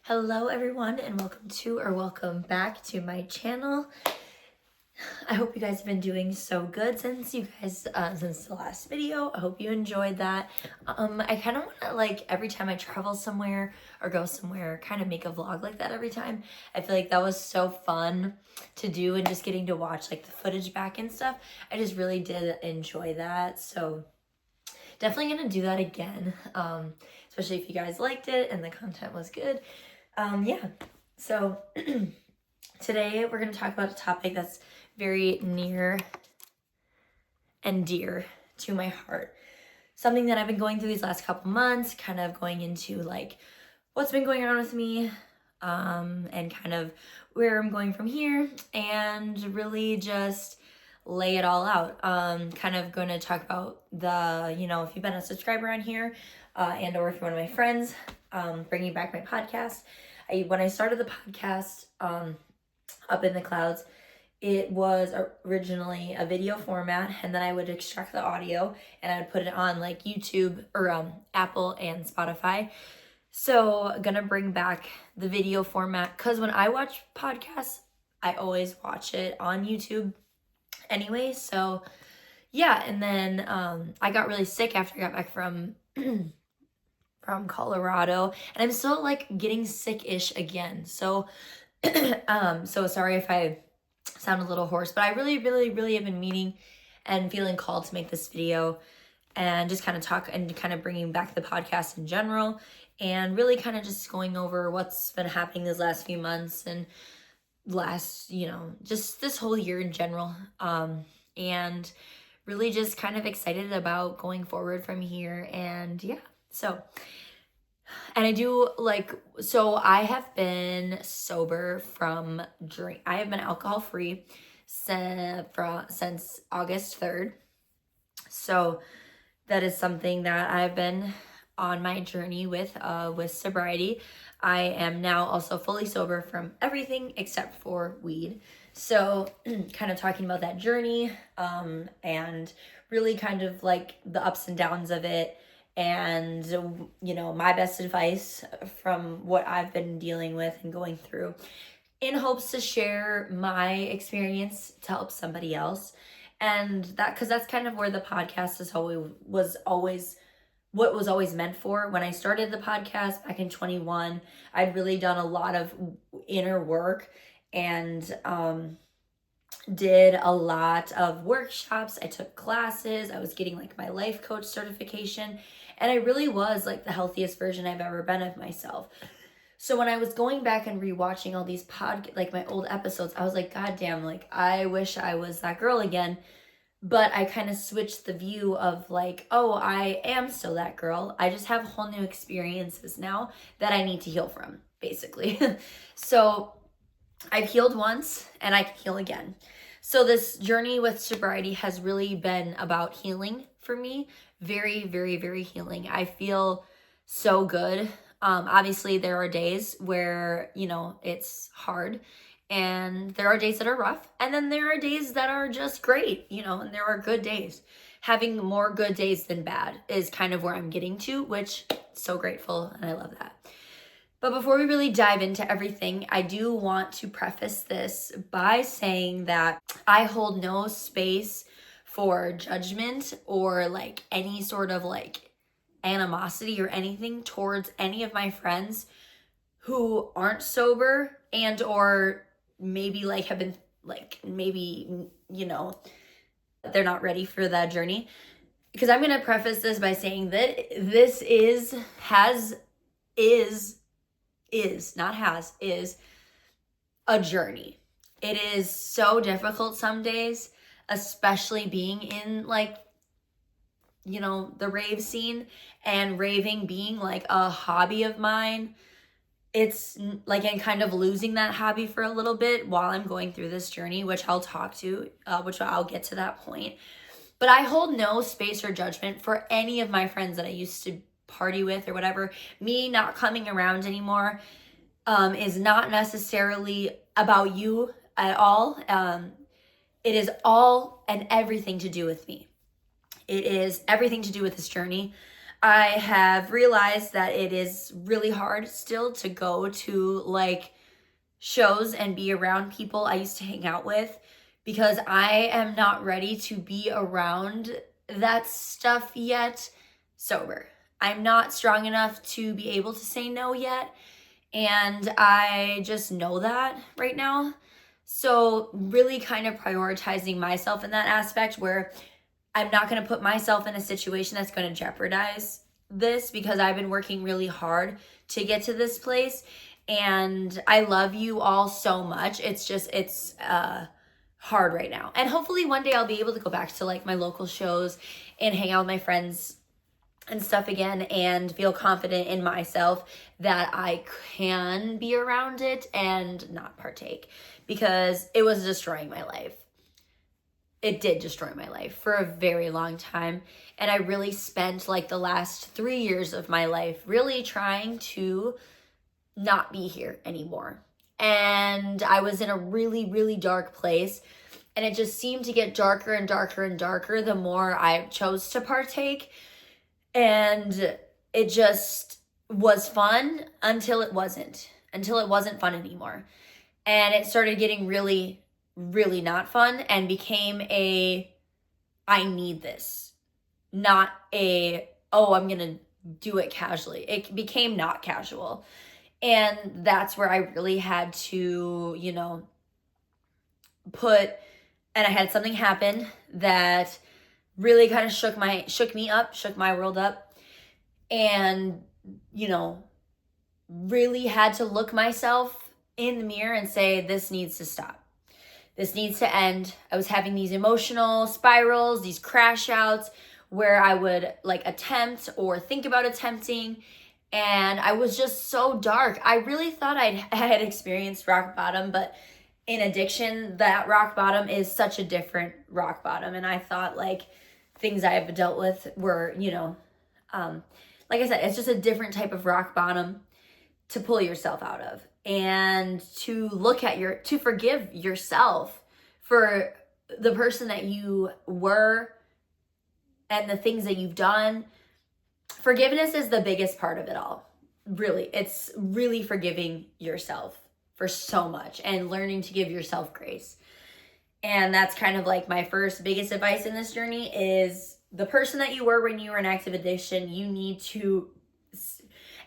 Hello everyone and welcome back to my channel. I hope you guys have been doing so good since the last video. I hope you enjoyed that. I kind of want to every time I travel somewhere or go somewhere kind of make a vlog like that every time. I feel like that was so fun to do, and just getting to watch like the footage back and stuff. I just really did enjoy that. So definitely gonna do that again, especially if you guys liked it and the content was good. So today we're going to talk about a topic that's very near and dear to my heart. Something that I've been going through these last couple months, kind of going into like what's been going on with me, and kind of where I'm going from here, and really just lay it all out. Kind of going to talk about if you've been a subscriber on here, and or if you're one of my friends, bringing back my podcast. When I started the podcast, Up in the Clouds, it was originally a video format, and then I would extract the audio and I would put it on like YouTube or Apple and Spotify. So gonna bring back the video format, because when I watch podcasts, I always watch it on YouTube anyway. So yeah, and then I got really sick after I got back from Colorado, and I'm still like getting sick-ish again. So so sorry if I sound a little hoarse, but I really have been meaning and feeling called to make this video and just kind of talk and kind of bringing back the podcast in general, and really kind of just going over what's been happening these last few months and just this whole year in general. And really just kind of excited about going forward from here. And yeah, and I have been sober from drink. I have been alcohol free since August 3rd. So that is something that I've been on my journey with sobriety. I am now also fully sober from everything except for weed. So kind of talking about that journey, and really kind of like the ups and downs of it, and my best advice from what I've been dealing with and going through, in hopes to share my experience to help somebody else. And because that's kind of where the podcast was always meant for. When I started the podcast back in 21, I'd really done a lot of inner work and did a lot of workshops. I took classes. I was getting like my life coach certification, and I really was like the healthiest version I've ever been of myself. So when I was going back and rewatching all these my old episodes, I was like, God damn, like I wish I was that girl again. But I kind of switched the view of like, oh, I am still that girl. I just have whole new experiences now that I need to heal from, basically. So I've healed once and I can heal again. So this journey with sobriety has really been about healing for me. Very, very, very healing. I feel so good. Obviously there are days where, it's hard, and there are days that are rough, and then there are days that are just great, and there are good days. Having more good days than bad is kind of where I'm getting to, which so grateful, and I love that. But before we really dive into everything, I do want to preface this by saying that I hold no space for judgment or like any sort of like animosity or anything towards any of my friends who aren't sober, and or maybe like have been like they're not ready for that journey. Because I'm going to preface this by saying that this is a journey. It is so difficult some days, especially being in like the rave scene, and raving being like a hobby of mine. It's like I'm kind of losing that hobby for a little bit while I'm going through this journey, which I'll get to that point. But I hold no space or judgment for any of my friends that I used to party with or whatever. Me not coming around anymore is not necessarily about you at all. It is all and everything to do with me. It is everything to do with this journey. I have realized that it is really hard still to go to like shows and be around people I used to hang out with, because I am not ready to be around that stuff yet sober. I'm not strong enough to be able to say no yet, and I just know that right now. So really kind of prioritizing myself in that aspect, where I'm not going to put myself in a situation that's going to jeopardize this, because I've been working really hard to get to this place, and I love you all so much. It's hard right now. And hopefully one day I'll be able to go back to like my local shows and hang out with my friends and stuff again, and feel confident in myself that I can be around it and not partake, because it was destroying my life. It did destroy my life for a very long time. And I really spent like the last 3 years of my life really trying to not be here anymore. And I was in a really, really dark place. And it just seemed to get darker and darker and darker the more I chose to partake. And it just was fun until it wasn't fun anymore. And it started getting really, really not fun, and became I need this, not I'm gonna do it casually. It became not casual. And that's where I really had to, and I had something happen that really kind of shook my world up, and, really had to look myself in the mirror and say, this needs to stop. This needs to end. I was having these emotional spirals, these crash outs where I would like attempt or think about attempting, and I was just so dark. I really thought I had experienced rock bottom, but in addiction, that rock bottom is such a different rock bottom. And I thought like things I've dealt with were, like I said, it's just a different type of rock bottom to pull yourself out of, and to to forgive yourself for the person that you were and the things that you've done. Forgiveness is the biggest part of it all. Really, it's really forgiving yourself for so much and learning to give yourself grace. And that's kind of like my first biggest advice in this journey is the person that you were when you were in active addiction, you need to,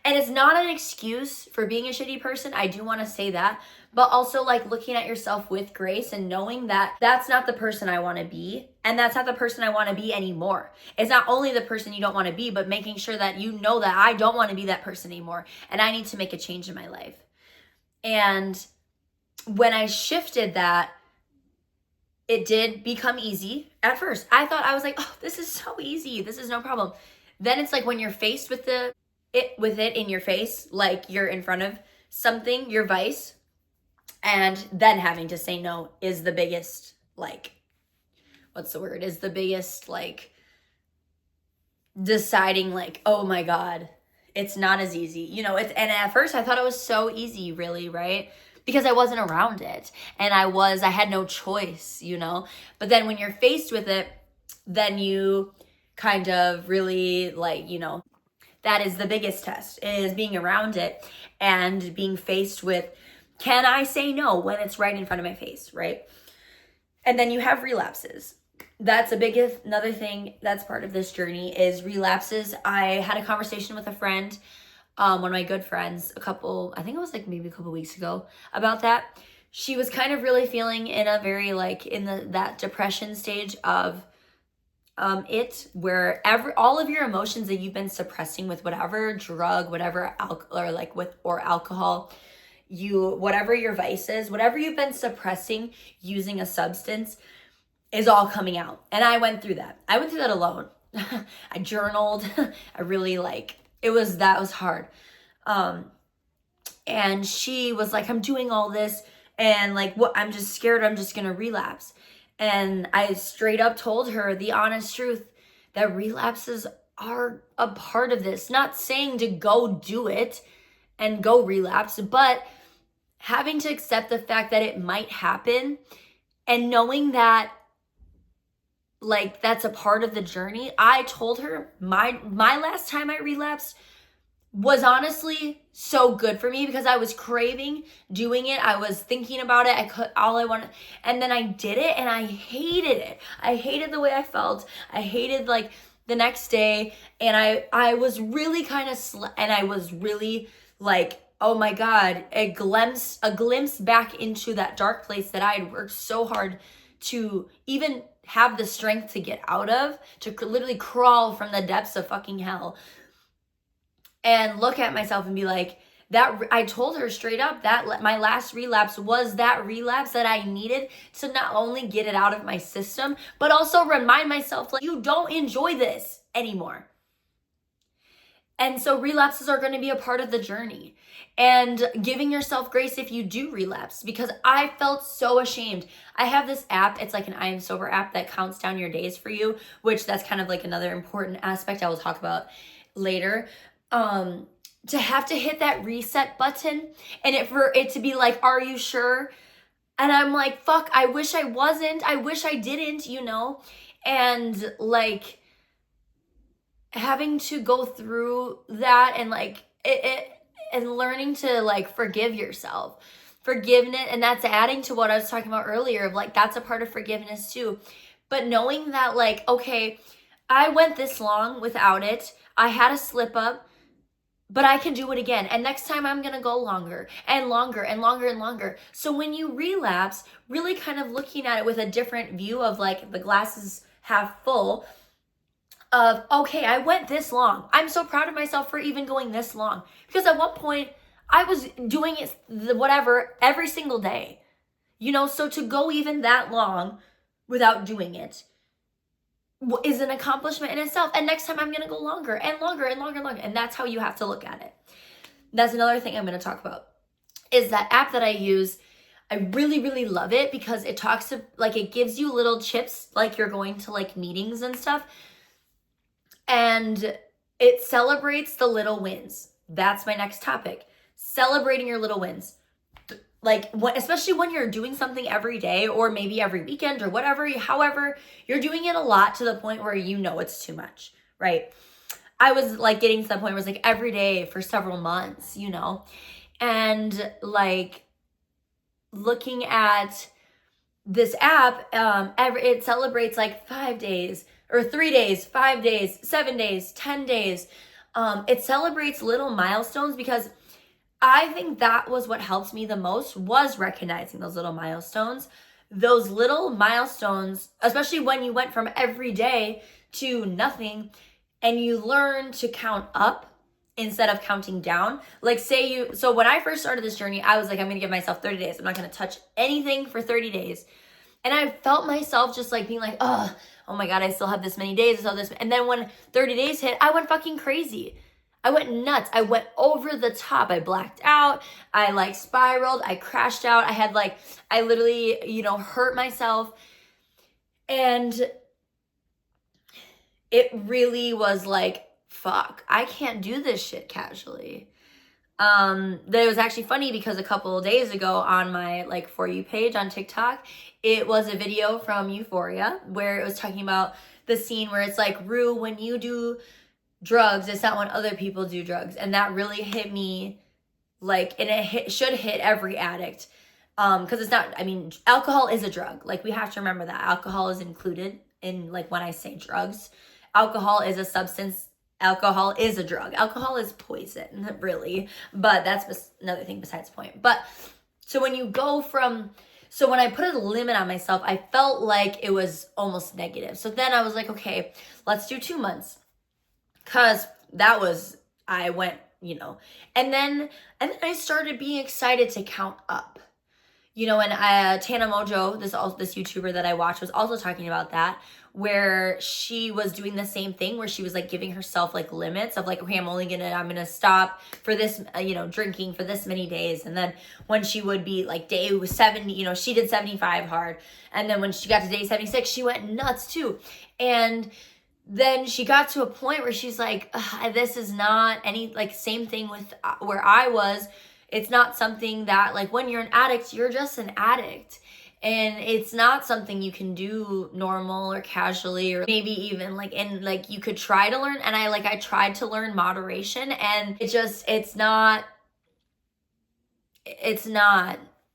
and it's not an excuse for being a shitty person. I do want to say that, but also like looking at yourself with grace and knowing that that's not the person I want to be. And that's not the person I want to be anymore. It's not only the person you don't want to be, but making sure that you know that I don't want to be that person anymore. And I need to make a change in my life. And when I shifted that, it did become easy. At first, I was like, oh, this is so easy. This is no problem. Then it's like when you're faced with it in your face, like you're in front of something, your vice, and then having to say no is the biggest, like, is the biggest, like, deciding, like, oh my God, it's not as easy. And at first I thought it was so easy, really, right? Because I wasn't around it, and I had no choice, But then when you're faced with it, then you kind of really, like, that is the biggest test, is being around it and being faced with, can I say no when it's right in front of my face, right? And then you have relapses. That's another thing that's part of this journey is relapses. I had a conversation with a friend, one of my good friends, I think it was like maybe a couple weeks ago, about that. She was kind of really feeling in a very like that depression stage of where all of your emotions that you've been suppressing with whatever drug, whatever alcohol, whatever your vice is, whatever you've been suppressing using a substance is all coming out. And I went through that. I went through that alone. I journaled. I really that was hard. And she was like, I'm doing all this and like, I'm just scared I'm just going to relapse. And I straight up told her the honest truth that relapses are a part of this. Not saying to go do it and go relapse, but having to accept the fact that it might happen and knowing that like that's a part of the journey. I told her my last time I relapsed was honestly so good for me because I was craving doing it. I was thinking about it. I could all I wanted, and then I did it and I hated it. I hated the way I felt. I hated like the next day, and I was really kind of and I was really like, oh my God, a glimpse back into that dark place that I had worked so hard to even have the strength to get out of, to literally crawl from the depths of fucking hell and look at myself and be like, that I told her straight up that my last relapse was that relapse that I needed to not only get it out of my system, but also remind myself, like, you don't enjoy this anymore. And so relapses are going to be a part of the journey, and giving yourself grace if you do relapse, because I felt so ashamed. I have this app. It's like an I Am Sober app that counts down your days for you, which that's kind of like another important aspect I will talk about later. To have to hit that reset button and for it to be like, are you sure? And I'm like, fuck, I wish I wasn't. I wish I didn't, you know? And like having to go through that and like and learning to like forgive yourself. Forgiveness, and that's adding to what I was talking about earlier of like, that's a part of forgiveness too. But knowing that like, okay, I went this long without it. I had a slip up, but I can do it again. And next time I'm going to go longer and longer and longer and longer. So when you relapse, really kind of looking at it with a different view of like the glass is half full of, okay, I went this long. I'm so proud of myself for even going this long. Because at one point I was doing it whatever every single day, you know, so to go even that long without doing it is an accomplishment in itself. And next time I'm going to go longer and longer and longer and longer. And that's how you have to look at it. That's another thing I'm going to talk about is that app that I use. I really, really love it because it talks to like, it gives you little chips, like you're going to like meetings and stuff. And it celebrates the little wins. That's my next topic. Celebrating your little wins. Like, especially when you're doing something every day or maybe every weekend or whatever, however, you're doing it a lot to the point where you know it's too much, right? I was like getting to the point where it was like every day for several months, you know? And like looking at this app, it celebrates like 5 days or 3 days, 5 days, 7 days, 10 days. It celebrates little milestones because I think that was what helped me the most, was recognizing those little milestones. Those little milestones, especially when you went from every day to nothing and you learn to count up instead of counting down. Like so when I first started this journey, I was like, I'm going to give myself 30 days. I'm not going to touch anything for 30 days. And I felt myself just like being like, oh my God, I still have this many days. And then when 30 days hit, I went fucking crazy. I went nuts. I went over the top. I blacked out. I like spiraled. I crashed out. I literally, you know, hurt myself. And it really was like, fuck, I can't do this shit casually. That it was actually funny because a couple of days ago on my like For You page on TikTok, it was a video from Euphoria where it was talking about the scene where it's like, Rue, when you do drugs, it's not when other people do drugs. And that really hit me, like, and it should hit every addict. Because it's not, I mean, alcohol is a drug. Like, we have to remember that alcohol is included in, like, when I say drugs. Alcohol is a substance. Alcohol is a drug. Alcohol is poison, really. But that's another thing besides the point. But so when you go from, so when I put a limit on myself, I felt like it was almost negative. So then I was like, okay, let's do 2 months. Because I went, you know, and then I started being excited to count up, you know, and Tana Mojo, this YouTuber that I watched, was also talking about that, where she was doing the same thing, where she was like giving herself like limits of like, okay, I'm gonna stop for this, you know, drinking for this many days. And then when she would be like day 70, you know, she did 75 hard. And then when she got to day 76, she went nuts too. And then she got to a point where she's like, this is not any, like, same thing with where I was. It's not something that, like, when you're an addict, you're just an addict. And it's not something you can do normal or casually, or maybe even like, and like you could try to learn. And I tried to learn moderation, and it's not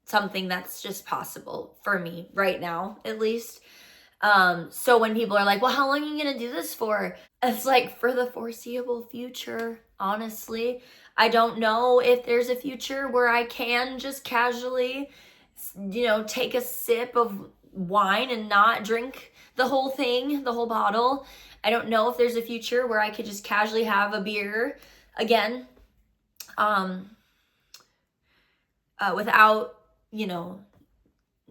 something that's just possible for me right now, at least. So when people are like, well, how long are you gonna do this for? It's like, for the foreseeable future, honestly. I don't know if there's a future where I can just casually, take a sip of wine and not drink the whole thing, the whole bottle. I don't know if there's a future where I could just casually have a beer again, without,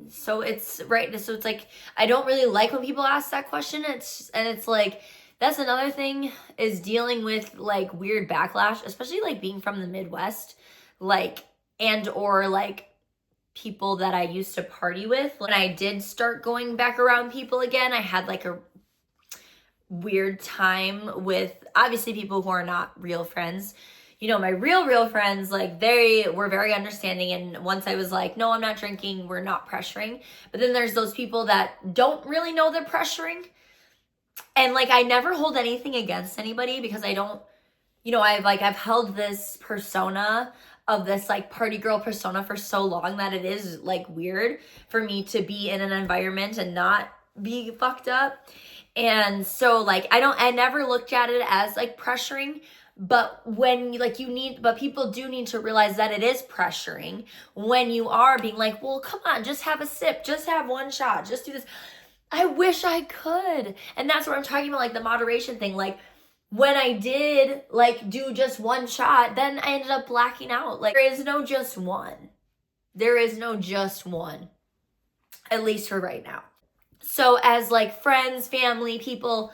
so it's right. So it's like, I don't really like when people ask that question. It's like, that's another thing, is dealing with like weird backlash, especially like being from the Midwest, like, and or like people that I used to party with. When I did start going back around people again, I had like a weird time with, obviously, people who are not real friends. My real friends, like, they were very understanding. And once I was like, no, I'm not drinking, we're not pressuring. But then there's those people that don't really know they're pressuring. And like, I never hold anything against anybody, because I don't, I've held this persona of this like party girl persona for so long that it is like weird for me to be in an environment and not be fucked up. And so like, I never looked at it as like pressuring. But but people do need to realize that it is pressuring when you are being like, well, come on, just have a sip, just have one shot, just do this. I wish I could. And that's what I'm talking about, like the moderation thing. Like, when I did like do just one shot, then I ended up blacking out. Like, there is no just one. There is no just one, at least for right now. So as like friends, family, people,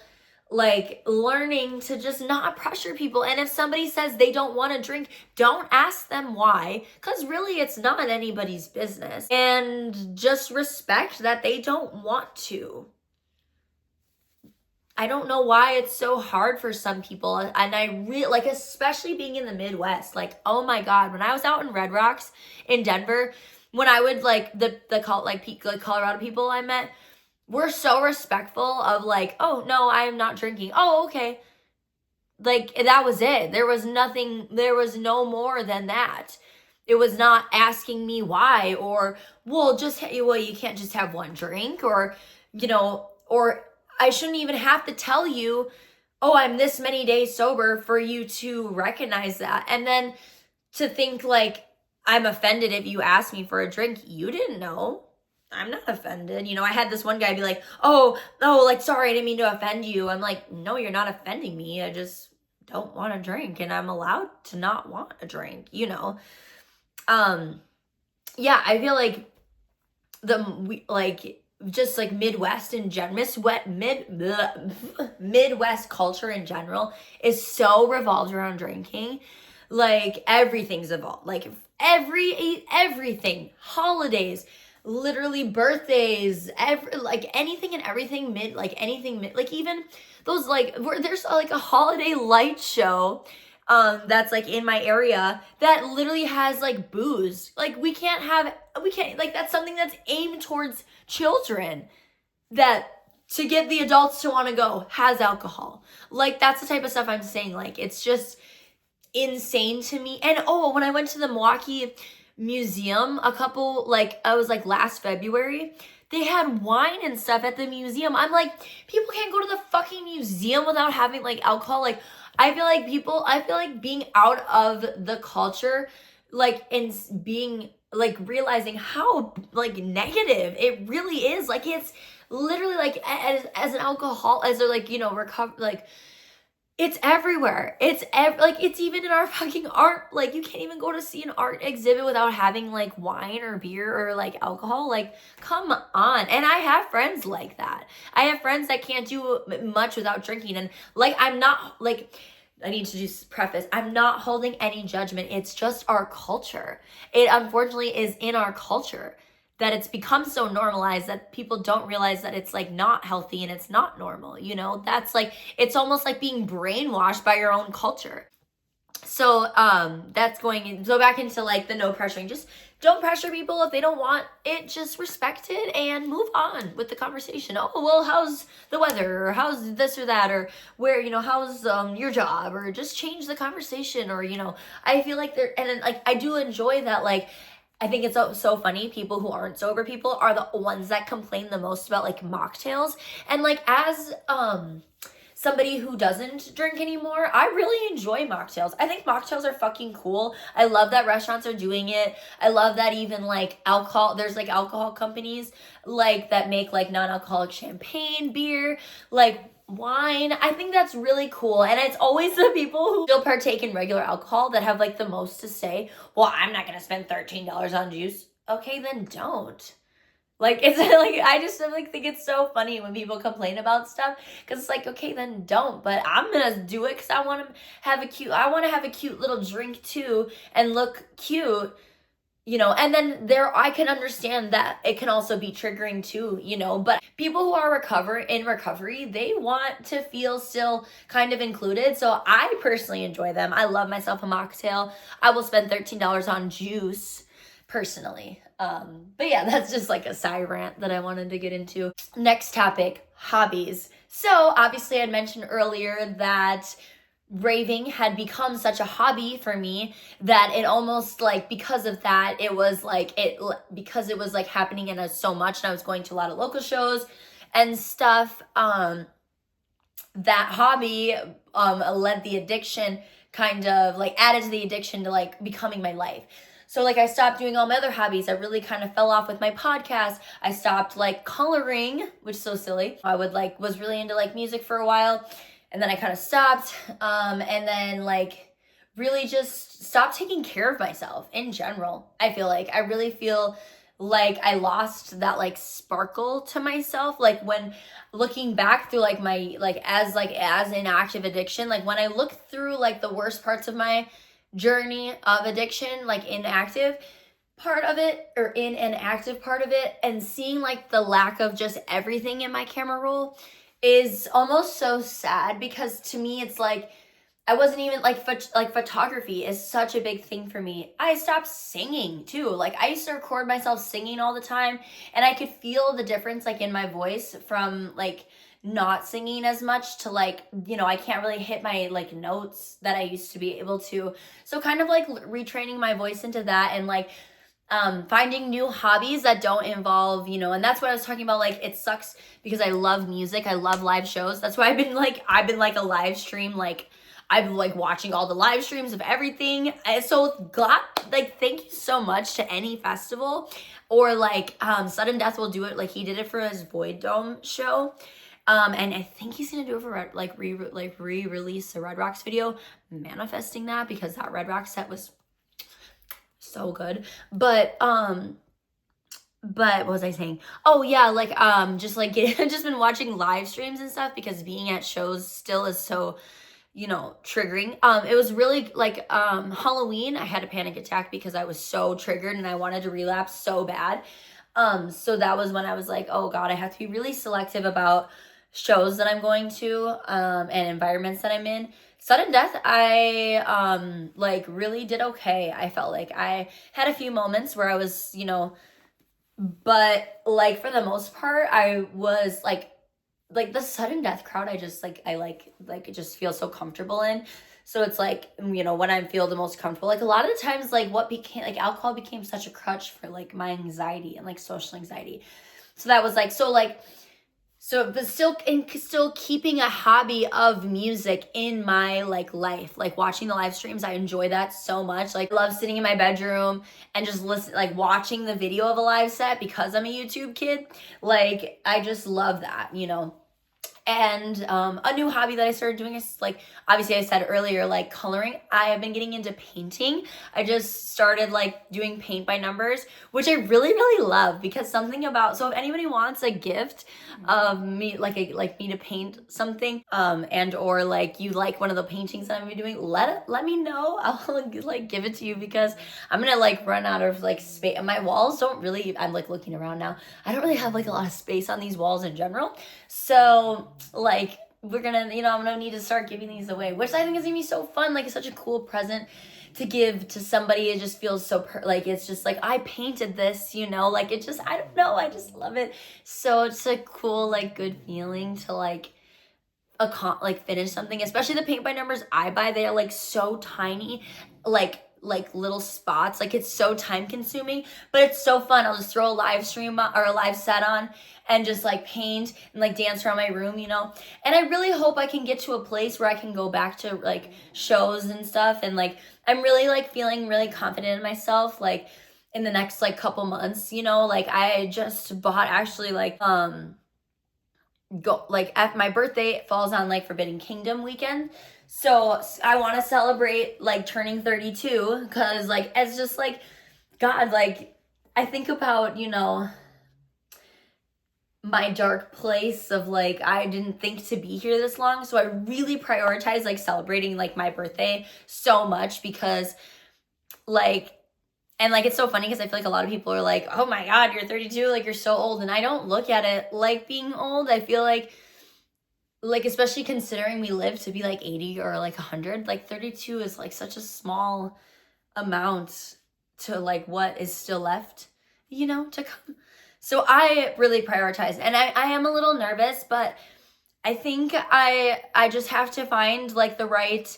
like learning to just not pressure people. And if somebody says they don't want to drink, don't ask them why, because really it's not anybody's business. And just respect that they don't want to. I don't know why it's so hard for some people. And I really, like, especially being in the Midwest, like, oh my God, when I was out in Red Rocks in Denver, when I would like the Colorado people I met, we're so respectful of like, oh, no, I am not drinking. Oh, okay. Like, that was it. There was no more than that. It was not asking me why, or, well, you can't just have one drink, or, or I shouldn't even have to tell you, oh, I'm this many days sober, for you to recognize that. And then to think like, I'm offended if you ask me for a drink. You didn't know. I'm not offended. I had this one guy be like, oh, like, sorry, I didn't mean to offend you. I'm like, no, you're not offending me. I just don't want a drink, and I'm allowed to not want a drink, Yeah, I feel like just like Midwest in general, Midwest culture in general is so revolved around drinking. Like, everything's evolved. Like, everything, holidays, literally birthdays, anything and everything like even those, like, there's like a holiday light show that's like in my area that literally has like booze. Like, we can't like, that's something that's aimed towards children, that to get the adults to want to go has alcohol. Like, that's the type of stuff I'm saying. Like, it's just insane to me. And when I went to the Milwaukee museum I was like last February, they had wine and stuff at the museum. I'm like, people can't go to the fucking museum without having like alcohol. Like, I feel like being out of the culture, like, and being like, realizing how like negative it really is. Like, it's literally like, as an alcohol, as a like, recover, like, it's everywhere. It's it's even in our fucking art. Like, you can't even go to see an art exhibit without having like wine or beer or like alcohol. Like, come on. And I have friends like that. I have friends that can't do much without drinking. And like, I'm not like, I need to just preface, I'm not holding any judgment. It's just our culture. It unfortunately is in our culture that it's become so normalized that people don't realize that it's like not healthy and it's not normal. That's like, it's almost like being brainwashed by your own culture. So that's going in, so back into like the no pressuring. Just don't pressure people. If they don't want it, just respect it and move on with the conversation. Oh, well, how's the weather, or how's this or that, or where, you know, how's your job, or just change the conversation. Or, you know, I feel like and then, like, I do enjoy that. Like, I think it's so funny, people who aren't sober people are the ones that complain the most about like mocktails. And like, as somebody who doesn't drink anymore, I really enjoy mocktails. I think mocktails are fucking cool. I love that restaurants are doing it. I love that even like alcohol, there's like alcohol companies like that make like non-alcoholic champagne, beer, like wine. I think that's really cool. And it's always the people who still partake in regular alcohol that have like the most to say. Well, I'm not gonna spend $13 on juice. Okay, then don't. Like, it's like, I just like think it's so funny when people complain about stuff, because it's like, okay, then don't. But I'm gonna do it because I want to have a cute little drink too and look cute, you know. And then I can understand that it can also be triggering too, you know. But people who are in recovery, they want to feel still kind of included. So I personally enjoy them. I love myself a mocktail. I will spend $13 on juice personally. But yeah, that's just like a side rant that I wanted to get into. Next topic, hobbies. So obviously I'd mentioned earlier that raving had become such a hobby for me that it almost like, because of that, it was like because it was like happening in us so much, and I was going to a lot of local shows and stuff, that hobby led the addiction, kind of like added to the addiction to like becoming my life. So like I stopped doing all my other hobbies. I really kind of fell off with my podcast. I stopped like coloring, which is so silly. I was really into like music for a while, and then I kind of stopped. And then like really just stopped taking care of myself in general. I really feel like I lost that like sparkle to myself. Like when looking back through like my, as an active addiction, like when I look through like the worst parts of my journey of addiction, like in an active part of it, and seeing like the lack of just everything in my camera roll is almost so sad, because to me it's like I wasn't even like photography is such a big thing for me. I stopped singing too. Like I used to record myself singing all the time, and I could feel the difference like in my voice from like not singing as much to like, you know, I can't really hit my like notes that I used to be able to. So kind of like retraining my voice into that, and like finding new hobbies that don't involve, you know. And that's what I was talking about. Like it sucks because I love music. I love live shows. That's why I've been like a live stream, like I'm like watching all the live streams of everything. So thank you so much to any festival, or like Sudden Death will do it. Like he did it for his Void Dome show. And I think he's gonna do it for re-release the Red Rocks video, manifesting that, because that Red Rocks set was so good. But what was I saying? Oh yeah, like just been watching live streams and stuff, because being at shows still is so, you know, triggering. It was really like Halloween, I had a panic attack because I was so triggered and I wanted to relapse so bad. So that was when I was like, oh God, I have to be really selective about shows that I'm going to, and environments that I'm in. Sudden Death, I like really did okay. I felt like I had a few moments where I was, you know, but like for the most part, I was like the Sudden Death crowd, I just like it just feels so comfortable in. So it's like, you know, when I feel the most comfortable, like a lot of the times, like what became like alcohol became such a crutch for like my anxiety and like social anxiety. So that was like, but still keeping a hobby of music in my like life, like watching the live streams. I enjoy that so much. Like I love sitting in my bedroom and just watching the video of a live set, because I'm a YouTube kid. Like I just love that, you know. And a new hobby that I started doing is like, obviously I said earlier, like coloring. I have been getting into painting. I just started like doing paint by numbers, which I really, really love, because something about, so if anybody wants a gift of me, like me to paint something, and or like you like one of the paintings that I'm gonna be doing, let me know. I'll like give it to you, because I'm gonna like run out of like space. My walls don't really, I'm like looking around now, I don't really have like a lot of space on these walls in general. So like we're gonna, you know, I'm gonna need to start giving these away, which I think is gonna be so fun. Like, it's such a cool present to give to somebody. It just feels so like, it's just like, I painted this, you know, like, it just, I don't know, I just love it. So it's a cool, like, good feeling to like finish something, especially the paint by numbers I buy. They are like so tiny, like little spots. Like, it's so time consuming, but it's so fun. I'll just throw a live stream or a live set on and just like paint and like dance around my room, you know. And I really hope I can get to a place where I can go back to like shows and stuff, and like I'm really like feeling really confident in myself, like in the next like couple months, you know. Like, I just bought actually like at my birthday, it falls on like Forbidden Kingdom weekend, so I want to celebrate like turning 32, because like it's just like, God, like I think about, you know, my dark place of like, I didn't think to be here this long, so I really prioritize like celebrating like my birthday so much, because like, and like, it's so funny because I feel like a lot of people are like, oh my God, you're 32, like you're so old. And I don't look at it like being old. I feel like especially considering we live to be like 80 or like 100, like 32 is like such a small amount to like what is still left, you know, to come. So I really prioritize, and I am a little nervous, but I think I just have to find like the right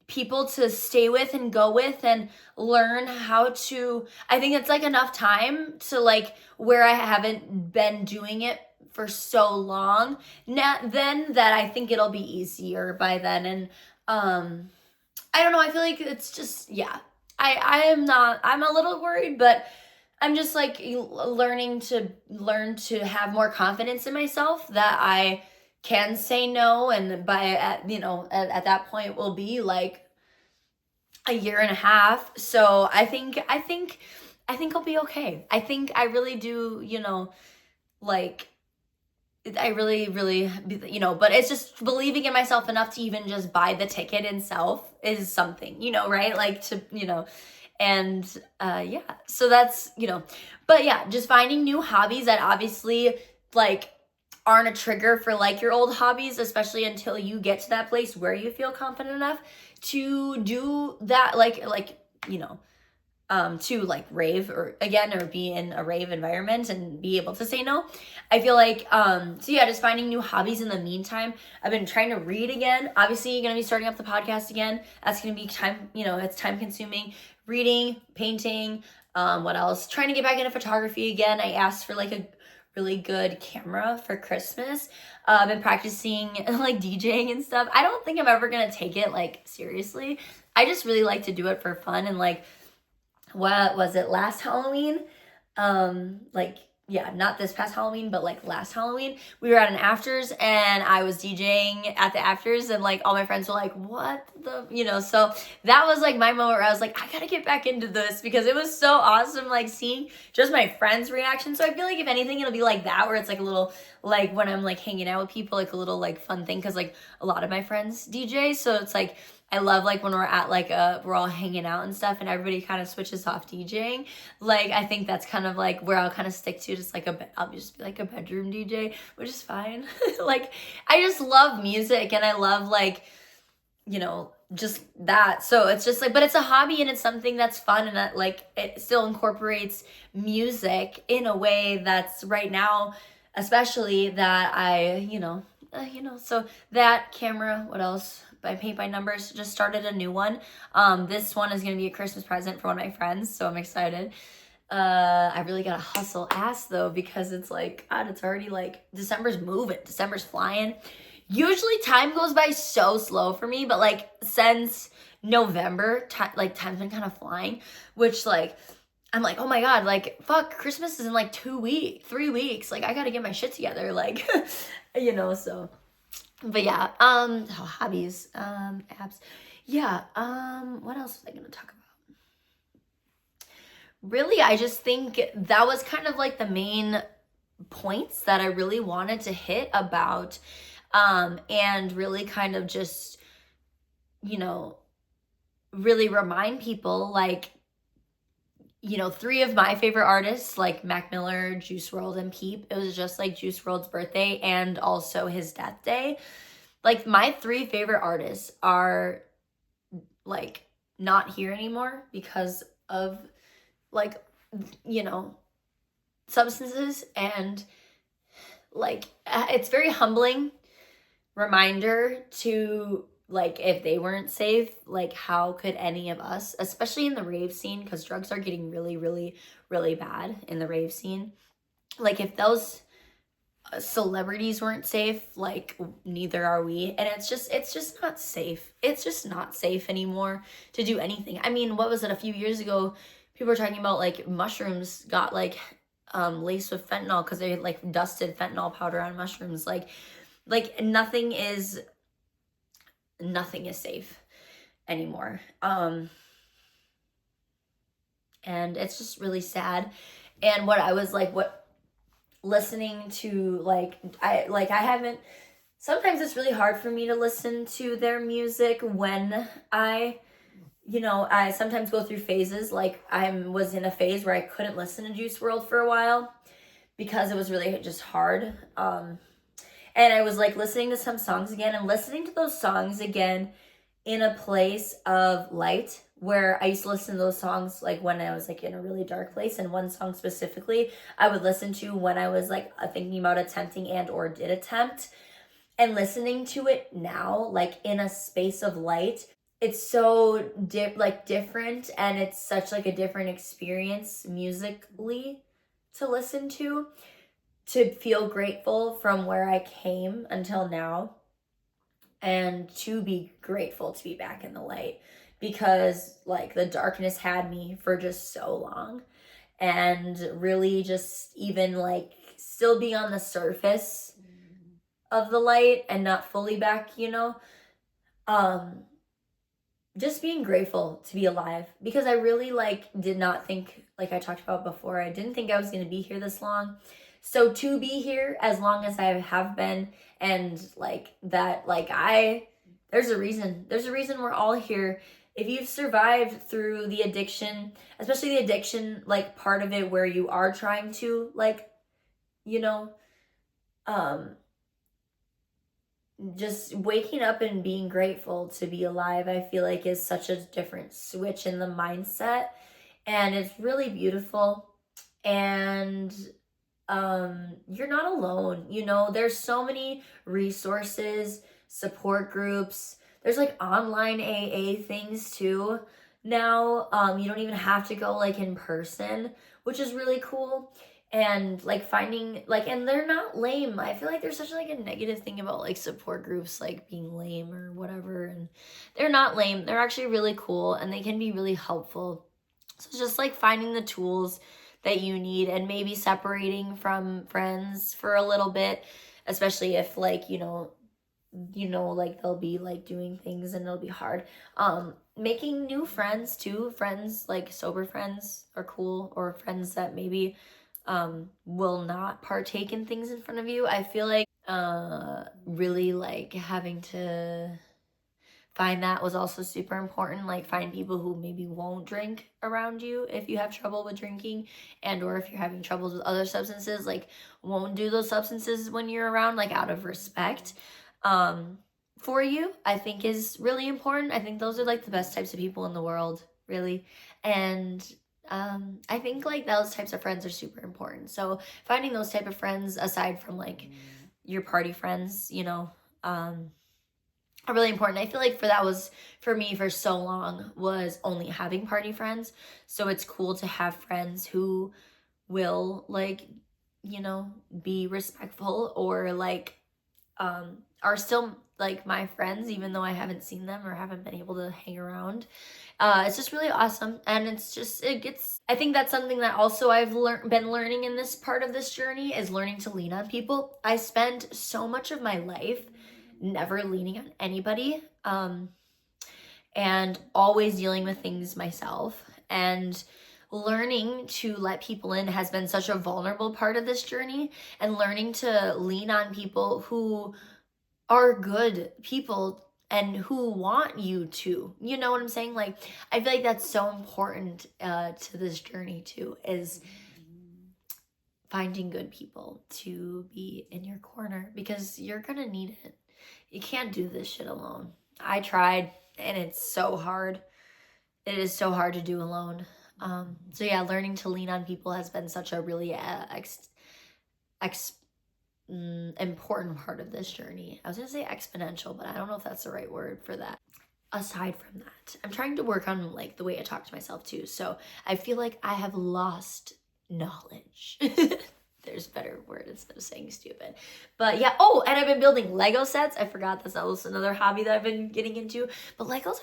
people to stay with and go with and learn how to, I think it's like enough time to like where I haven't been doing it for so long now, then that I think it'll be easier by then. And I don't know, I feel like it's just, yeah, I'm a little worried, but I'm just like learn to have more confidence in myself that I can say no. And at that point will be like a year and a half. So I think I'll be okay. I think I really do, you know, like I really, really, you know, but it's just believing in myself enough to even just buy the ticket itself is something, you know, right? Like to, you know, and yeah, so that's, you know, but yeah, just finding new hobbies that obviously like aren't a trigger for like your old hobbies, especially until you get to that place where you feel confident enough to do that, like, you know, to like rave or be in a rave environment and be able to say no. I feel like, so yeah, just finding new hobbies in the meantime. I've been trying to read again. Obviously, you're going to be starting up the podcast again. That's going to be time, you know, it's time consuming. Reading, painting, what else? Trying to get back into photography again. I asked for like a really good camera for Christmas. I've been practicing like DJing and stuff. I don't think I'm ever going to take it like seriously. I just really like to do it for fun. And like, what was it, last Halloween? Like, yeah, not this past Halloween, but like last Halloween, we were at an afters and I was DJing at the afters, and like all my friends were like, what the, you know, so that was like my moment where I was like, I gotta get back into this, because it was so awesome, like seeing just my friends' reaction. So I feel like if anything, it'll be like that, where it's like a little, like when I'm like hanging out with people, like a little like fun thing, because like a lot of my friends DJ, so it's like, I love like when we're at like we're all hanging out and stuff and everybody kind of switches off DJing. Like, I think that's kind of like where I'll kind of stick to, just like I'll just be like a bedroom DJ, which is fine. Like, I just love music and I love like, you know, just that. So it's just like, but it's a hobby and it's something that's fun, and that like it still incorporates music in a way that's right now, especially that I, so that camera, what else? I paint by numbers, just started a new one. This one is gonna be a Christmas present for one of my friends, so I'm excited. I really gotta hustle ass though, because it's like, God, it's already like December's moving, December's flying. Usually time goes by so slow for me, but like since November, time's been kind of flying, which like I'm like, oh my God, like fuck, Christmas is in like 3 weeks. Like I gotta get my shit together, like so. But yeah, hobbies, apps. Yeah, what else was I gonna talk about? Really, I just think that was kind of like the main points that I really wanted to hit about, and really kind of just, really remind people, like, 3 of my favorite artists, like Mac Miller, Juice WRLD, and Peep, it was just like Juice WRLD's birthday and also his death day. like my 3 favorite artists are like not here anymore because of like, you know, substances. And like it's very humbling reminder to like, if they weren't safe, like how could any of us, especially in the rave scene, because drugs are getting really, really, really bad in the rave scene. Like if those celebrities weren't safe, like neither are we. And it's just not safe. It's just not safe anymore to do anything. I mean, what was it, a few years ago, people were talking about like mushrooms got like laced with fentanyl because they like dusted fentanyl powder on mushrooms. Like nothing is safe anymore. And it's just really sad. And what I was like, what listening to, like I haven't, sometimes it's really hard for me to listen to their music when I sometimes go through phases. Like I was in a phase where I couldn't listen to Juice WRLD for a while because it was really just hard. And I was like listening to some songs again and listening to those songs again in a place of light, where I used to listen to those songs like when I was like in a really dark place. And one song specifically I would listen to when I was like thinking about attempting and or did attempt. And listening to it now, like in a space of light, it's so different, and it's such like a different experience musically to listen to feel grateful from where I came until now, and to be grateful to be back in the light, because like the darkness had me for just so long. And really just even like still be on the surface of the light and not fully back, just being grateful to be alive, because I really like did not think, like I talked about before, I didn't think I was going to be here this long. So to be here as long as I have been, and like that, like there's a reason we're all here. If you've survived through the addiction, especially the addiction, like part of it where you are trying to like, just waking up and being grateful to be alive, I feel like is such a different switch in the mindset. And it's really beautiful. And you're not alone. There's so many resources, support groups. There's like online AA things too now. You don't even have to go like in person, which is really cool. And like finding like, and they're not lame. I feel like there's such like a negative thing about like support groups like being lame or whatever, and they're not lame. They're actually really cool, and they can be really helpful. So it's just like finding the tools that you need, and maybe separating from friends for a little bit, especially if like like they'll be like doing things and it'll be hard. Making new friends too. Friends, like sober friends are cool, or friends that maybe will not partake in things in front of you. I feel like really like having to find that was also super important. Like find people who maybe won't drink around you if you have trouble with drinking, and or if you're having troubles with other substances, like won't do those substances when you're around, like out of respect for you, I think is really important. I think those are like the best types of people in the world, really. And I think like those types of friends are super important. So finding those type of friends aside from like your party friends, are really important. I feel like for me for so long was only having party friends. So it's cool to have friends who will like, be respectful, or like are still like my friends even though I haven't seen them or haven't been able to hang around. It's just really awesome. And I think that's something that also I've been learning in this part of this journey, is learning to lean on people. I spent so much of my life never leaning on anybody, and always dealing with things myself. And learning to let people in has been such a vulnerable part of this journey, and learning to lean on people who are good people and who want you to, you know what I'm saying? Like, I feel like that's so important to this journey too, is finding good people to be in your corner, because you're gonna need it. you can't do this shit alone. I tried, and it's so hard. It is so hard to do alone. So yeah, learning to lean on people has been such a really important part of this journey. I was gonna say exponential, but I don't know if that's the right word for that. Aside from that, I'm trying to work on like the way I talk to myself too. So I feel like I have lost knowledge. There's a better word instead of saying stupid. But yeah, oh, and I've been building Lego sets. I forgot that's also another hobby that I've been getting into. But Legos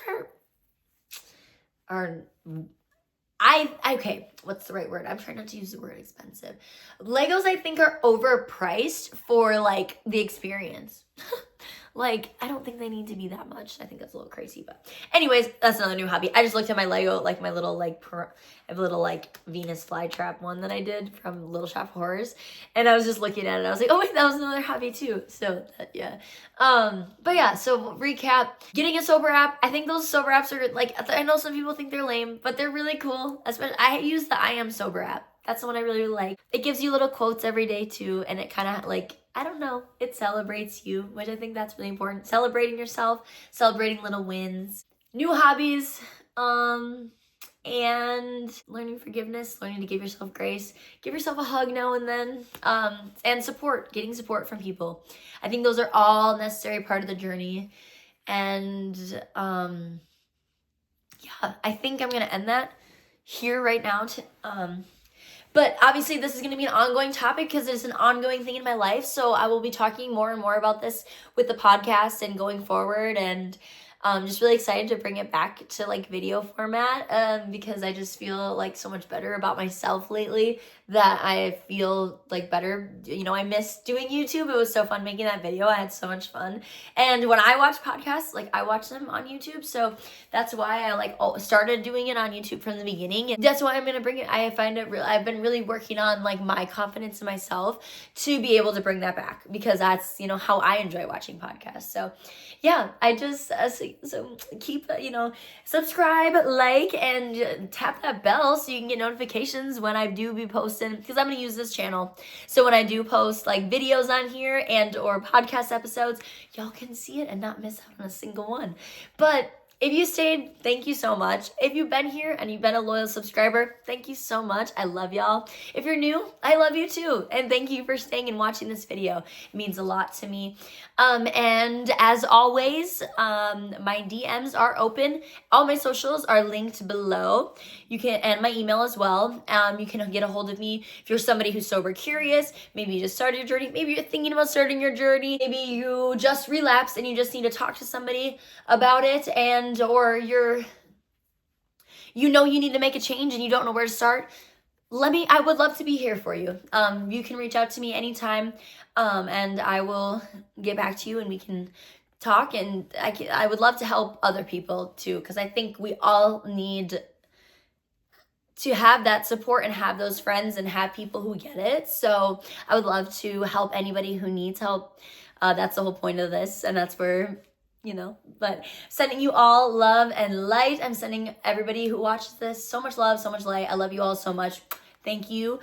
okay, what's the right word? I'm trying not to use the word expensive. Legos, I think, are overpriced for like the experience. Like, I don't think they need to be that much. I think that's a little crazy, but anyways, that's another new hobby. I just looked at my Lego, like my little I have a little like Venus flytrap one that I did from Little Shop of Horrors, and I was just looking at it. I was like, oh wait, that was another hobby too. So yeah, but yeah. So recap: getting a sober app. I think those sober apps are like, I know some people think they're lame, but they're really cool. Especially, I use the I Am Sober app. That's the one I really like. It gives you little quotes every day too, and it kind of like, I don't know, it celebrates you, which I think that's really important. Celebrating yourself, celebrating little wins, new hobbies, and learning forgiveness, learning to give yourself grace, give yourself a hug now and then, and support, getting support from people. I think those are all necessary part of the journey. And yeah, I think I'm gonna end that here right now. But obviously this is going to be an ongoing topic because it's an ongoing thing in my life. So I will be talking more and more about this with the podcast and going forward, and just really excited to bring it back to like video format, because I just feel like so much better about myself lately, that I feel like better. You know, I miss doing YouTube. It was so fun making that video. I had so much fun. And when I watch podcasts, like I watch them on YouTube. So that's why I like started doing it on YouTube from the beginning. And that's why I'm going to bring it. I find it I've been really working on like my confidence in myself to be able to bring that back, because that's, you know, how I enjoy watching podcasts. So yeah, I just, so keep, you know, subscribe, like, and tap that bell so you can get notifications when I do be posting, because I'm going to use this channel. So when I do post like videos on here and or podcast episodes, y'all can see it and not miss out on a single one. But if you stayed, thank you so much. If you've been here and you've been a loyal subscriber, thank you so much. I love y'all. If you're new, I love you too. And thank you for staying and watching this video. It means a lot to me. And as always, my DMs are open. All my socials are linked below. You can, and my email as well. You can get a hold of me if you're somebody who's sober curious. Maybe you just started your journey. Maybe you're thinking about starting your journey. Maybe you just relapsed and you just need to talk to somebody about it, and or you need to make a change and you don't know where to start. I would love to be here for you. You can reach out to me anytime, and I will get back to you and we can talk. And I would love to help other people too, because I think we all need to have that support and have those friends and have people who get it. So I would love to help anybody who needs help. That's the whole point of this, and that's where, you know, but sending you all love and light. I'm sending everybody who watches this so much love, so much light. I love you all so much. Thank you.